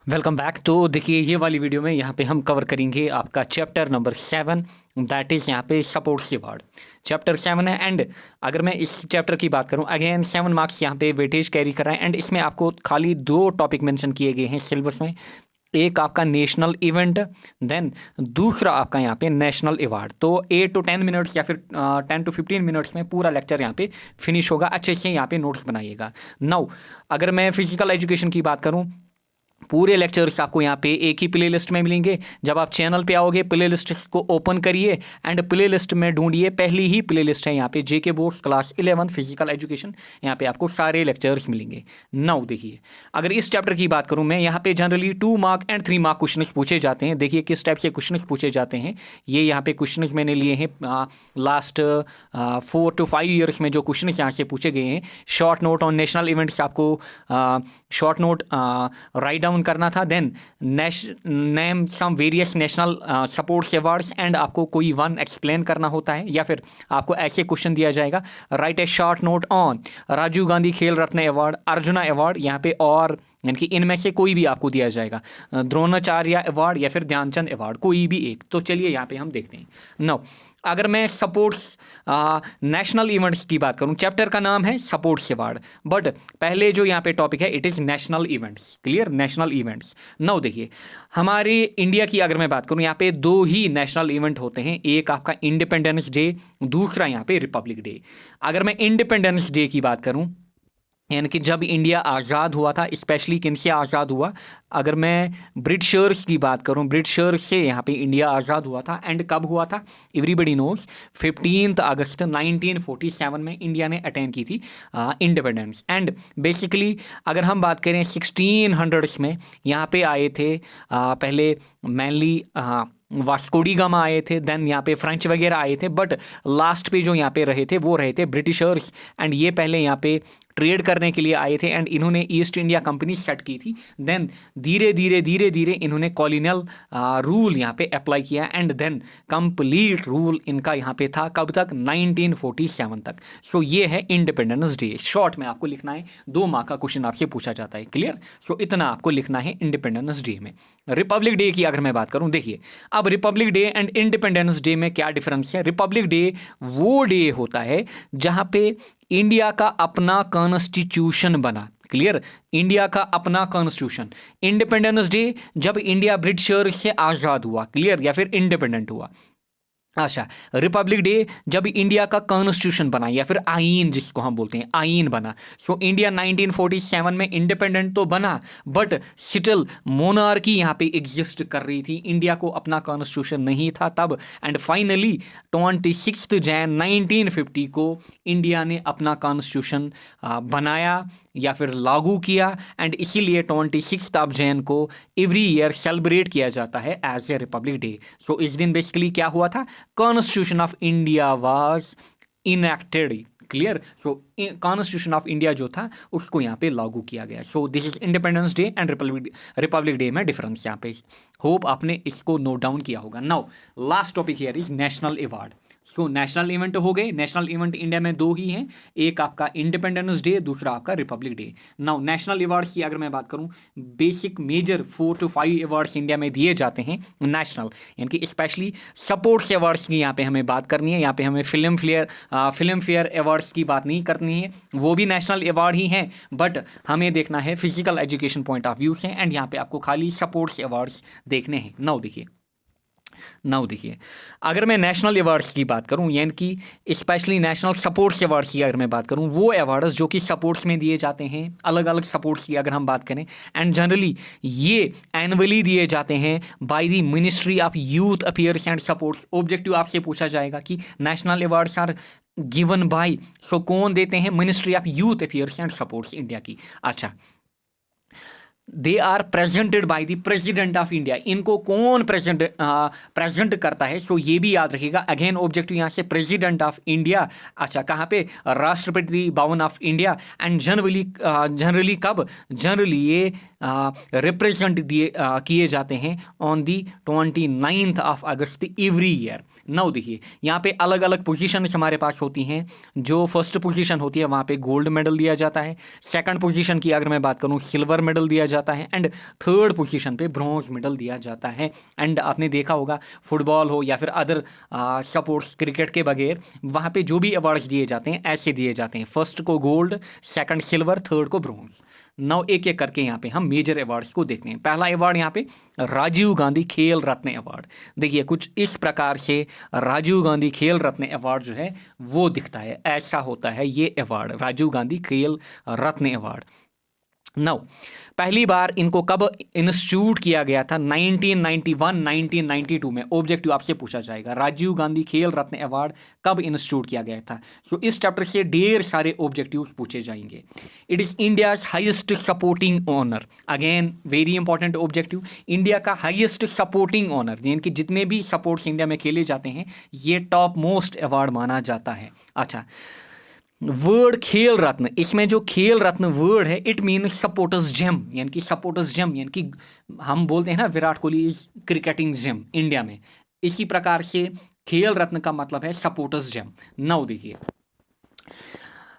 Welcome back. तो देखिए ये वाली वीडियो में यहाँ पे हम कवर करेंगे आपका चैप्टर नंबर 7, दैट इज़ यहाँ पे सपोर्ट से वर्ड। चैप्टर 7 है एंड अगर मैं इस चैप्टर की बात करूँ अगेन 7 मार्क्स यहाँ पे वेटेज कैरी कर रहे हैं एंड इसमें आपको खाली 2 टॉपिक मेंशन किए गए हैं सिलेबस में। एक आपका नेशनल इवेंट, देन दूसरा आपका यहाँ पे नेशनल अवार्ड। तो 8 to 10 मिनट्स या फिर 10 to 15 मिनट्स में पूरा लेक्चर यहाँ पे फिनिश होगा। अच्छे से यहाँ पे नोट्स बनाइएगा। नाउ अगर मैं फिजिकल एजुकेशन की बात करूँ, पूरे लेक्चर्स आपको यहाँ पे एक ही प्लेलिस्ट में मिलेंगे। जब आप चैनल पे आओगे प्लेलिस्ट को ओपन करिए एंड प्लेलिस्ट में ढूंढिए, पहली ही प्लेलिस्ट है यहाँ पे जेके बोर्ड्स क्लास 11 फिजिकल एजुकेशन। यहाँ पे आपको सारे लेक्चर्स मिलेंगे। नाउ देखिए अगर इस चैप्टर की बात करूँ मैं, यहाँ पे generally 2 mark and 3 mark question पूछे जाते हैं। देखिए किस टाइप से क्वेश्चन पूछे जाते हैं। ये यहाँ पे क्वेश्चन मैंने लिए हैं लास्ट 4 to 5 ईयर्स में जो क्वेश्चन यहाँ से पूछे गए हैं। Short note on national events आपको शॉर्ट नोट राइट डाउन करना था, then name some various national sports awards and आपको कोई वन एक्सप्लेन करना होता है, या फिर आपको ऐसे क्वेश्चन दिया जाएगा write a short note on Rajiv Gandhi Khel Ratna award, Arjuna award यहाँ पे, और यानी कि इनमें से कोई भी आपको दिया जाएगा, द्रोणाचार्य अवार्ड या फिर ध्यानचंद अवार्ड, कोई भी एक। तो चलिए यहाँ पे हम देखते हैं। नाउ अगर मैं सपोर्ट्स नेशनल इवेंट्स की बात करूं, चैप्टर का नाम है सपोर्ट्स अवार्ड, बट पहले जो यहाँ पे टॉपिक है it is national events. Clear, national events. Now देखिए हमारे इंडिया की अगर मैं बात करूं, यहाँ पे 2 ही नेशनल इवेंट होते हैं। एक आपका इंडिपेंडेंस डे, दूसरा यहाँ पे रिपब्लिक डे। अगर मैं इंडिपेंडेंस डे की बात करूँ, यानी कि जब इंडिया आज़ाद हुआ था, स्पेशली किन से आज़ाद हुआ, अगर मैं ब्रिटिशर्स की बात करूं, ब्रिटिशर्स से यहाँ पे इंडिया आज़ाद हुआ था एंड कब हुआ था एवरीबडी नोज, 15 अगस्त 1947 में इंडिया ने अटेन की थी इंडिपेंडेंस। एंड बेसिकली अगर हम बात करें 1600s में यहाँ पे आए थे पहले मेनली वास्को डी गामा आए थे, देन यहाँ पे फ्रेंच वगैरह आए थे, बट लास्ट पे जो यहाँ पे रहे थे वो रहे थे ब्रिटिशर्स। एंड ये पहले यहाँ पे ट्रेड करने के लिए आए थे एंड इन्होंने ईस्ट इंडिया कंपनी सेट की थी। देन धीरे धीरे इन्होंने कॉलोनियल रूल यहाँ पे अप्लाई किया एंड देन कंप्लीट रूल इनका यहाँ पे था कब तक, 1947 तक। सो ये है इंडिपेंडेंस डे। शॉर्ट में आपको लिखना है, 2 मार्क का क्वेश्चन आपसे पूछा जाता है। क्लियर, सो इतना आपको लिखना है इंडिपेंडेंस डे में। रिपब्लिक डे की अगर मैं बात करूँ, देखिए अब Republic day and independence day में क्या डिफरेंस है। रिपब्लिक डे वो डे होता है जहाँ पे इंडिया का अपना कॉन्स्टिट्यूशन बना। क्लियर, इंडिया का अपना कॉन्स्टिट्यूशन। इंडिपेंडेंस डे जब इंडिया ब्रिटिशर से आज़ाद हुआ, क्लियर, या फिर इंडिपेंडेंट हुआ। अच्छा, रिपब्लिक डे जब इंडिया का कॉन्स्टिट्यूशन बना या फिर आईन जिसको हम बोलते हैं, आईन बना। सो इंडिया 1947 में इंडिपेंडेंट तो बना बट स्टिल मोनार्की यहाँ पे एग्जिस्ट कर रही थी, इंडिया को अपना कॉन्स्टिट्यूशन नहीं था तब। एंड फाइनली 26 जनवरी 1950 को इंडिया ने अपना कॉन्स्टिट्यूशन बनाया या फिर लागू किया एंड इसीलिए 26 जनवरी को एवरी ईयर सेलिब्रेट किया जाता है एज ए रिपब्लिक डे। सो इस दिन बेसिकली क्या हुआ था, constitution of India was enacted. Clear, so constitution of India जो था उसको यहाँ पे लागू किया गया। सो this is independence day and Republic day में डिफरेंस यहाँ पे, होप आपने इसको नोट डाउन किया होगा। Now last topic here is national award. So national event हो गए। नेशनल इवेंट इंडिया में 2 ही हैं, एक आपका इंडिपेंडेंस डे, दूसरा आपका republic day. Now national awards की अगर मैं बात करूं, basic major 4 to 5 awards India में दिए जाते हैं नेशनल, यानी कि स्पेशली सपोर्ट्स अवार्ड्स की यहाँ पे हमें बात करनी है। यहाँ पे हमें फिल्म फेयर अवार्ड्स की बात नहीं करनी है, वो भी नेशनल अवार्ड ही हैं, बट हमें देखना है physical education point of view से एंड यहाँ पे आपको खाली सपोर्ट्स अवार्ड्स देखने हैं। नाउ देखिए अगर मैं नेशनल अवार्ड्स की बात करूं, यानी कि स्पेशली नेशनल सपोर्ट्स अवार्ड्स की अगर मैं बात करूं, वो अवार्ड्स जो कि सपोर्ट्स में दिए जाते हैं, अलग अलग सपोर्ट्स की अगर हम बात करें, एंड जनरली ये एनुअली दिए जाते हैं by the ministry of youth affairs and sports. Objective आपसे पूछा जाएगा कि national awards are given by, so कौन देते हैं, ministry of youth affairs and sports India की। अच्छा, they are presented by the president of India, इनको कौन प्रेजेंट करता है, सो ये भी याद रखिएगा। अगेन ऑब्जेक्टिव यहाँ से प्रेसिडेंट ऑफ इंडिया। अच्छा, कहाँ पे, Rashtrapati Bhavan of India. And generally कब, जनरली ये रिप्रेजेंट किए जाते हैं on the 29 August every year. Now देखिए यहाँ पे अलग अलग पोजीशन हमारे पास होती हैं। जो फर्स्ट पोजीशन होती है वहाँ पे गोल्ड मेडल दिया जाता है, सेकंड पोजीशन की अगर मैं बात करूँ सिल्वर मेडल दिया जाता है, एंड थर्ड पोजीशन पे ब्रॉन्ज मेडल दिया जाता है। एंड आपने देखा होगा फुटबॉल हो या फिर अदर स्पोर्ट्स क्रिकेट के बगैर वहाँ पे जो भी अवार्ड्स दिए जाते हैं ऐसे दिए जाते हैं, फर्स्ट को गोल्ड, सेकंड सिल्वर, थर्ड को ब्रॉन्ज। नौ एक एक करके यहाँ पे हम मेजर अवार्ड्स को देखते हैं। पहला अवार्ड यहाँ पे राजीव गांधी खेल रत्न अवार्ड। देखिए कुछ इस प्रकार से राजीव गांधी खेल रत्न अवार्ड जो है वो दिखता है, ऐसा होता है ये अवार्ड, राजीव गांधी खेल रत्न अवार्ड। नौ पहली बार इनको कब इंस्टीट्यूट किया गया था? 1991 1992 में ऑब्जेक्टिव आपसे पूछा जाएगा, राजीव गांधी खेल रत्न अवार्ड कब इंस्टीट्यूट किया गया था। सो इस चैप्टर से ढेर सारे ऑब्जेक्टिव्स पूछे जाएंगे। It is India's highest sporting honour, again very important objective, India का हाईएस्ट सपोर्टिंग ऑनर, जिनके जितने भी सपोर्ट्स इंडिया में खेले जाते हैं ये टॉप मोस्ट अवार्ड माना जाता है। अच्छा, वर्ड खेल रत्न, इसमें जो खेल रत्न वर्ड है इट मीन सपोर्टर्स जेम, यानी कि सपोर्टर्स जेम, यानी कि हम बोलते हैं ना Virat Kohli is cricketing gem India में, इसी प्रकार से खेल रत्न का मतलब है सपोर्टर्स जेम।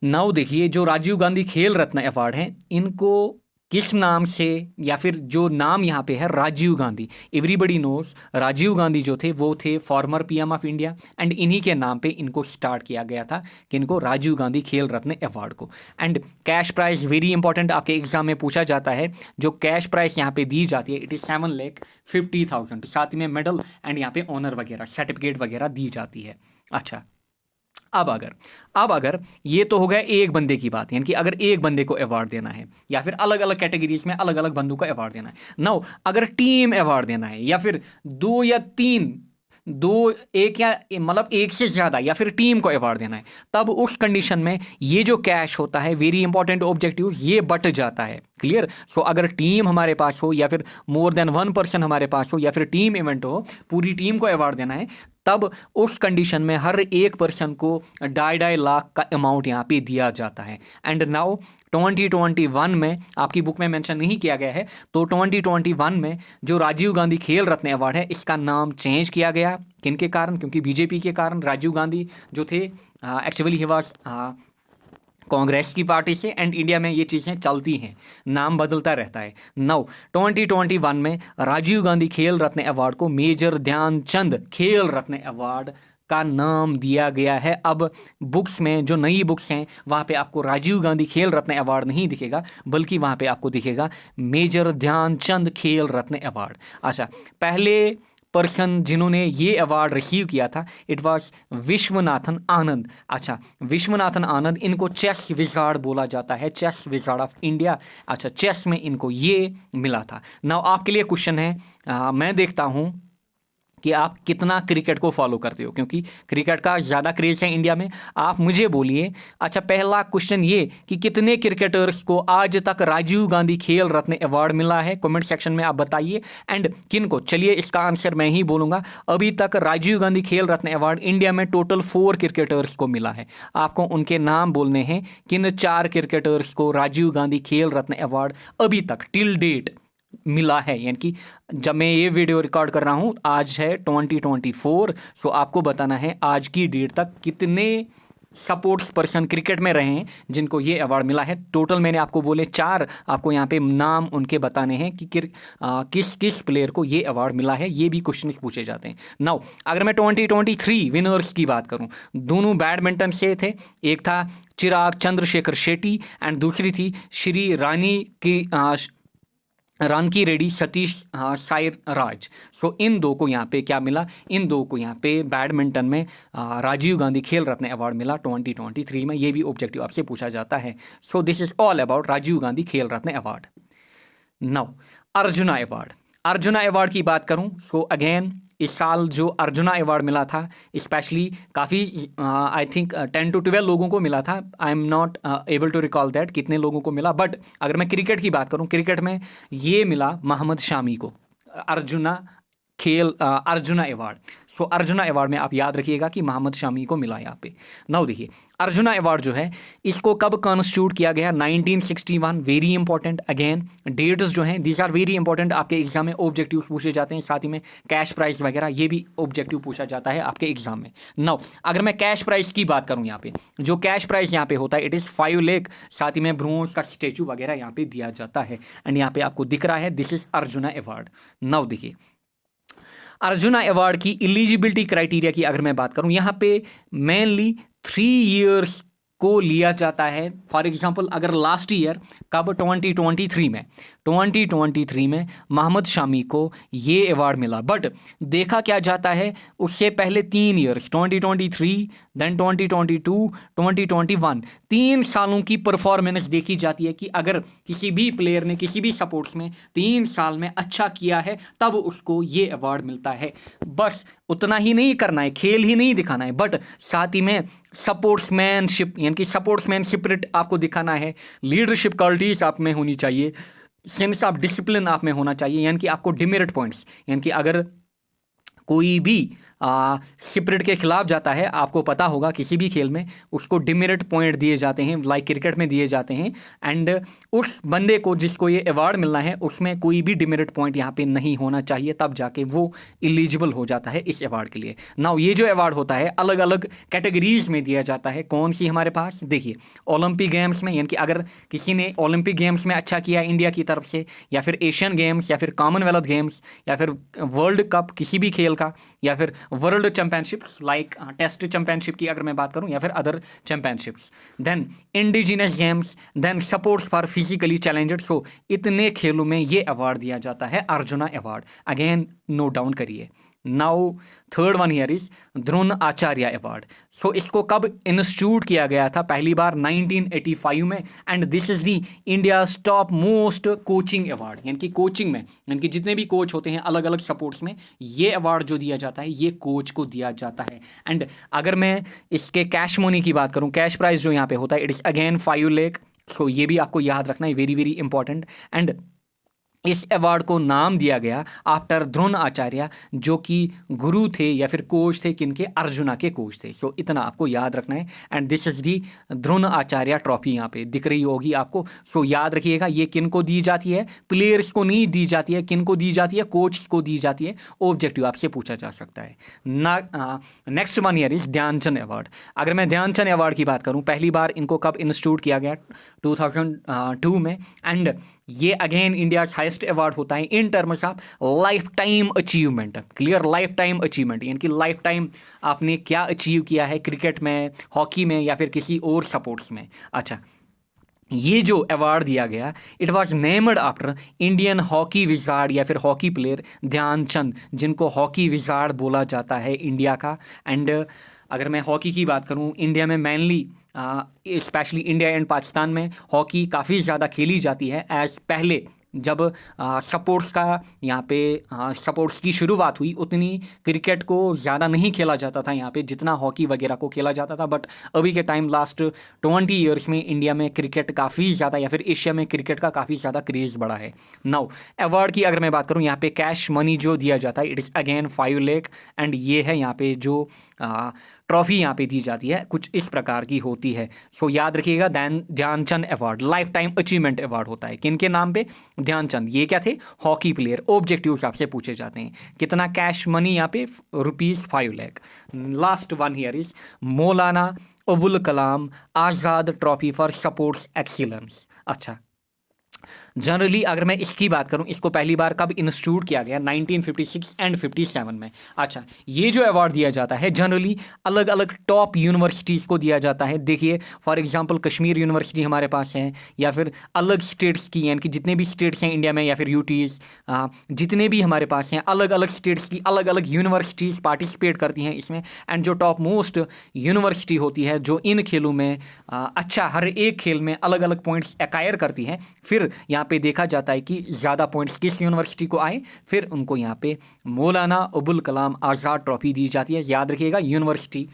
नाउ देखिए जो राजीव गांधी खेल रत्न अवार्ड है इनको किस नाम से, या फिर जो नाम यहाँ पे है राजीव गांधी, एवरीबडी नोस राजीव गांधी जो थे वो थे former PM of India, and इन्हीं के नाम पे इनको स्टार्ट किया गया था कि इनको राजीव गांधी खेल रत्न अवार्ड को। And cash prize very important, आपके एग्जाम में पूछा जाता है, जो कैश प्राइस यहाँ पे दी जाती है इट इज़ 7,50,000, साथ में मेडल एंड यहाँ पे ऑनर वगैरह सर्टिफिकेट वगैरह दी जाती है। अच्छा, अब अगर ये तो हो गया एक बंदे की बात, यानी कि अगर एक बंदे को अवार्ड देना है या फिर अलग अलग कैटेगरीज में अलग अलग बंदों को अवार्ड देना है। नाउ अगर टीम अवार्ड देना है या फिर दो या तीन, दो एक या मतलब एक से ज़्यादा या फिर टीम को अवार्ड देना है, तब उस कंडीशन में ये जो कैश होता है वेरी इंपॉर्टेंट ऑब्जेक्टिव ये बट जाता है। क्लियर? सो अगर टीम हमारे पास हो या फिर मोर देन वन पर्सन हमारे पास हो या फिर टीम इवेंट हो, पूरी टीम को अवार्ड देना है, तब उस कंडीशन में हर एक पर्सन को 2.5 लाख का अमाउंट यहाँ पे दिया जाता है। एंड नाउ 2021 में आपकी बुक में मेंशन नहीं किया गया है, तो 2021 में जो राजीव गांधी खेल रत्न अवार्ड है इसका नाम चेंज किया गया। किनके कारण? क्योंकि बीजेपी के कारण राजीव गांधी जो थे एक्चुअली ही वाज कांग्रेस की पार्टी से, एंड इंडिया में ये चीज़ें चलती हैं, नाम बदलता रहता है। नाउ 2021 में राजीव गांधी खेल रत्न अवार्ड को मेजर ध्यानचंद खेल रत्न अवार्ड का नाम दिया गया है। अब बुक्स में जो नई बुक्स हैं वहाँ पे आपको राजीव गांधी खेल रत्न अवार्ड नहीं दिखेगा, बल्कि वहाँ पे आपको दिखेगा मेजर ध्यानचंद खेल रत्न अवार्ड। अच्छा, पहले पर्सन जिन्होंने ये अवार्ड रिसीव किया था इट वाज विश्वनाथन आनंद। अच्छा, विश्वनाथन आनंद, इनको चेस विजार्ड बोला जाता है, चेस विजार्ड ऑफ इंडिया। अच्छा, चेस में इनको ये मिला था। नाउ आपके लिए क्वेश्चन है, मैं देखता हूँ कि आप कितना क्रिकेट को फॉलो करते हो, क्योंकि क्रिकेट का ज़्यादा क्रेज़ है इंडिया में। आप मुझे बोलिए, अच्छा पहला क्वेश्चन ये कि कितने क्रिकेटर्स को आज तक राजीव गांधी खेल रत्न अवार्ड मिला है, कमेंट सेक्शन में आप बताइए। एंड किन को, चलिए इसका आंसर मैं ही बोलूँगा, अभी तक राजीव गांधी खेल रत्न अवार्ड इंडिया में टोटल 4 क्रिकेटर्स को मिला है। आपको उनके नाम बोलने हैं, किन 4 क्रिकेटर्स को राजीव गांधी खेल रत्न अवार्ड अभी तक टिल डेट मिला है। यानी कि जब मैं ये वीडियो रिकॉर्ड कर रहा हूँ आज है 2024, सो आपको बताना है आज की डेट तक कितने सपोर्ट्स पर्सन क्रिकेट में रहे हैं जिनको ये अवार्ड मिला है। टोटल मैंने आपको बोले 4, आपको यहाँ पे नाम उनके बताने हैं कि किस किस प्लेयर को ये अवार्ड मिला है, ये भी क्वेश्चन पूछे जाते हैं। नाउ अगर मैं 2023 विनर्स की बात करूँ, दोनों बैडमिंटन से थे, एक था चिराग चंद्रशेखर शेट्टी एंड दूसरी थी श्री रानकी रेड्डी सतीश साईर राज। सो इन दो को यहाँ पे क्या मिला, इन दो को यहाँ पे बैडमिंटन में राजीव गांधी खेल रत्न अवार्ड मिला 2023 में। ये भी ऑब्जेक्टिव आपसे पूछा जाता है। So this is all about Rajiv Gandhi Khel Ratna award. Now Arjuna award, Arjuna award की बात करूं सो अगेन इस साल जो अर्जुना अवार्ड मिला था स्पेशली काफ़ी आई थिंक 10 to 12 लोगों को मिला था। I am not able to recall that कितने लोगों को मिला, बट अगर मैं क्रिकेट की बात करूं, क्रिकेट में ये मिला मोहम्मद शामी को अर्जुना खेल अर्जुना अवार्ड। सो अर्जुना अवार्ड में आप याद रखिएगा कि मोहम्मद शामी को मिला यहाँ पे। नाउ देखिए अर्जुना अवार्ड जो है इसको कब कॉन्स्टिट्यूट किया गया, 1961। वेरी इंपॉर्टेंट, अगेन डेट्स जो हैं दीज आर वेरी इंपॉर्टेंट, आपके एग्जाम में ऑब्जेक्टिव्स पूछे जाते हैं, साथ ही में कैश प्राइस वगैरह ये भी ऑब्जेक्टिव पूछा जाता है आपके एग्जाम में। नाउ अगर मैं कैश प्राइस की बात करूँ, यहाँ पे जो कैश प्राइस यहाँ पे होता है इट इज़ 5 लाख, साथ ही में ब्रोंज का स्टेचू वगैरह यहाँ पे दिया जाता है। एंड यहाँ पे आपको दिख रहा है this is arjuna award. Now देखिए अर्जुना अवार्ड की एलिजिबिलिटी क्राइटेरिया की अगर मैं बात करूं, यहाँ पे मेनली 3 ईयर्स को लिया जाता है। फॉर एग्जांपल अगर लास्ट ईयर कब 2023 में मोहम्मद शामी को ये अवार्ड मिला, बट देखा क्या जाता है उससे पहले 3 ईयर्स 2023 देन 2022 2021 3 सालों की परफॉर्मेंस देखी जाती है कि अगर किसी भी प्लेयर ने किसी भी सपोर्ट्स में 3 साल में अच्छा किया है तब उसको ये अवार्ड मिलता है। बस उतना ही नहीं करना है, खेल ही नहीं दिखाना है, बट साथ ही में सपोर्ट्समैनशिप यानी कि स्पोर्ट्समैन स्पिरिट आपको दिखाना है, लीडरशिप क्वालिटीज आप में होनी चाहिए, सेंस ऑफ डिसिप्लिन आप में होना चाहिए, यानी कि आपको डिमेरिट पॉइंट्स यानी कि अगर कोई भी स्पिरिट के खिलाफ जाता है, आपको पता होगा किसी भी खेल में उसको डिमेरिट पॉइंट दिए जाते हैं, लाइक क्रिकेट में दिए जाते हैं। एंड उस बंदे को जिसको ये अवार्ड मिलना है उसमें कोई भी डिमेरिट पॉइंट यहाँ पे नहीं होना चाहिए, तब जाके वो एलिजिबल हो जाता है इस अवार्ड के लिए। नाउ ये जो अवार्ड होता है अलग अलग कैटेगरीज में दिया जाता है। कौन सी हमारे पास देखिए, ओलंपिक गेम्स में यानी कि अगर किसी ने ओलंपिक गेम्स में अच्छा किया इंडिया की तरफ से, या फिर एशियन गेम्स, या फिर कॉमनवेल्थ गेम्स, या फिर वर्ल्ड कप किसी भी खेल का, या फिर world championships like test championship की अगर मैं बात करूं, या फिर other championships, then indigenous games, then sports for physically challenged. So इतने खेलों में ये अवार्ड दिया जाता है Arjuna award. Again note down करिए। Now third one here is Drona Acharya award. So इसको कब इंस्टीट्यूट किया गया था, पहली बार 1985 में। And this is the India's top most coaching award, यानी कि कोचिंग में यानी कि जितने भी कोच होते हैं अलग अलग सपोर्ट्स में, ये अवार्ड जो दिया जाता है ये कोच को दिया जाता है। एंड अगर मैं इसके कैश मनी की बात करूं, कैश प्राइस जो यहाँ पे होता है इट इज अगेन 5 लाख। सो ये भी आपको याद रखना है, वेरी वेरी इंपॉर्टेंट। एंड इस अवार्ड को नाम दिया गया आफ्टर द्रोण आचार्य, जो कि गुरु थे या फिर कोच थे किनके, अर्जुना के कोच थे। सो इतना आपको याद रखना है। And this is the Dronacharya trophy, यहाँ पे दिख रही होगी आपको। सो याद रखिएगा ये किन को दी जाती है, प्लेयर्स को नहीं दी जाती है, किन को दी जाती है, कोच को दी जाती है। ऑब्जेक्टिव आपसे पूछा जा सकता है ना। Next one year is Dhyanchand award. अगर मैं ध्यानचंद अवार्ड की बात करूँ, पहली बार इनको कब इंस्टीट्यूट किया गया, 2002 में। एंड ये अगेन इंडिया हाईएस्ट अवार्ड होता है in terms of life time achievement. Clear, life time achievement यानी कि लाइफ टाइम आपने क्या अचीव किया है क्रिकेट में, हॉकी में, या फिर किसी और सपोर्ट्स में। अच्छा, ये जो अवार्ड दिया गया it was named after Indian hockey wizard या फिर हॉकी प्लेयर ध्यानचंद, जिनको हॉकी विजार्ड बोला जाता है इंडिया का। एंड अगर मैं हॉकी की बात करूं, इंडिया में mainly specially India and Pakistan में हॉकी काफ़ी ज़्यादा खेली जाती है। एज पहले जब सपोर्ट्स का यहाँ पे सपोर्ट्स की शुरुआत हुई, उतनी क्रिकेट को ज़्यादा नहीं खेला जाता था यहाँ पे जितना हॉकी वगैरह को खेला जाता था। बट अभी के टाइम लास्ट 20 ईयर्स में इंडिया में क्रिकेट काफ़ी ज़्यादा या फिर एशिया में क्रिकेट का काफ़ी ज़्यादा क्रेज़ बढ़ा है। नाउ अवार्ड की अगर मैं बात करूँ, यहाँ पे कैश मनी जो दिया जाता है it is again 5 lakh. And ये है यहाँ पे जो ट्रॉफी यहाँ पे दी जाती है कुछ इस प्रकार की होती है। सो याद रखिएगा Dhyanchand award lifetime achievement award होता है। किन के नाम पे, ध्यानचंद। ये क्या थे, हॉकी प्लेयर। ऑब्जेक्टिव्स आपसे पूछे जाते हैं। कितना कैश मनी यहाँ पे, ₹5 lakh. Last one here is Maulana Abul Kalam Azad trophy for sports excellence. अच्छा, जनरली अगर मैं इसकी बात करूं, इसको पहली बार कब इंस्टीट्यूट किया गया, 1956 एंड 57 में। अच्छा, ये जो अवार्ड दिया जाता है जनरली अलग अलग टॉप यूनिवर्सिटीज़ को दिया जाता है। देखिए फॉर एग्जांपल कश्मीर यूनिवर्सिटी हमारे पास है, या फिर अलग स्टेट्स की यानी कि जितने भी स्टेट्स हैं इंडिया में, या फिर यूटीज़ जितने भी हमारे पास हैं, अलग अलग स्टेट्स की अलग अलग यूनिवर्सिटीज़ पार्टिसिपेट करती हैं इसमें। एंड जो टॉप मोस्ट यूनिवर्सिटी होती है जो इन खेलों में अच्छा हर एक खेल में अलग अलग पॉइंट्स एक्वायर करती हैं, फिर यहाँ पे देखा जाता है कि ज़्यादा पॉइंट्स किस यूनिवर्सिटी को आए, फिर उनको यहाँ पे मौलाना अबुल कलाम आज़ाद ट्रॉफी दी जाती है। याद रखिएगा यूनिवर्सिटी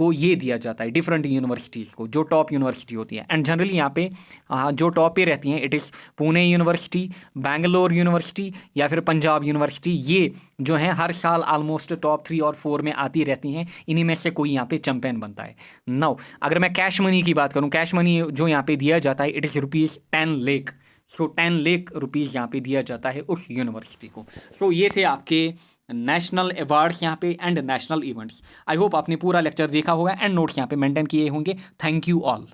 को ये दिया जाता है, डिफरेंट यूनिवर्सिटीज़ को, जो टॉप यूनिवर्सिटी होती है। एंड जनरली यहाँ पे जो टॉप पे रहती हैं, it is Pune university, Bangalore university या फिर पंजाब यूनिवर्सिटी। ये जो हैं हर साल ऑलमोस्ट टॉप 3 और 4 में आती रहती हैं। इन्हीं में से कोई यहाँ पे चैंपियन बनता है। नाउ अगर मैं कैश मनी की बात करूँ, कैश मनी जो यहाँ पे दिया जाता है, इट इज़ ₹10 लाख। सो 10 लाख यहाँ पे दिया जाता है उस यूनिवर्सिटी को। सो ये थे आपके नेशनल अवार्ड्स यहाँ पे and national events. I hope आपने पूरा लेक्चर देखा होगा एंड नोट्स यहाँ पे मेंटेन किए होंगे। Thank you all.